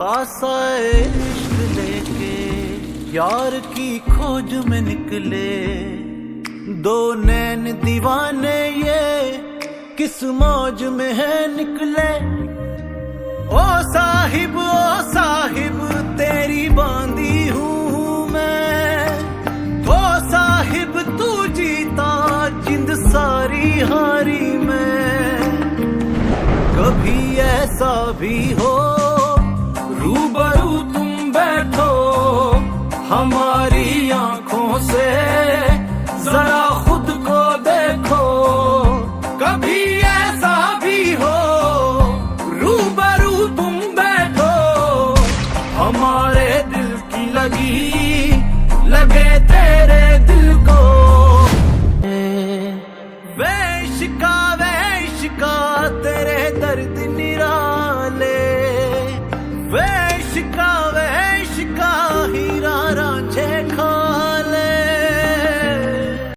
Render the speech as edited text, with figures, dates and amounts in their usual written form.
आसा इश्क लेके यार की खोज में निकले दो नैन दीवाने, ये किस मौज में है निकले। ओ साहिब तेरी बांधी हूँ मैं, ओ साहिब तू जीता जिंद सारी हारी मैं। कभी ऐसा भी हो रूबरू तुम बैठो हमारी आंखों से, जरा खुद को देखो। कभी ऐसा भी हो रूबरू तुम बैठो हमारे दिल की लगे तेरे दिल को। वे इश्का तेरे दर्द निराले, वे इश्का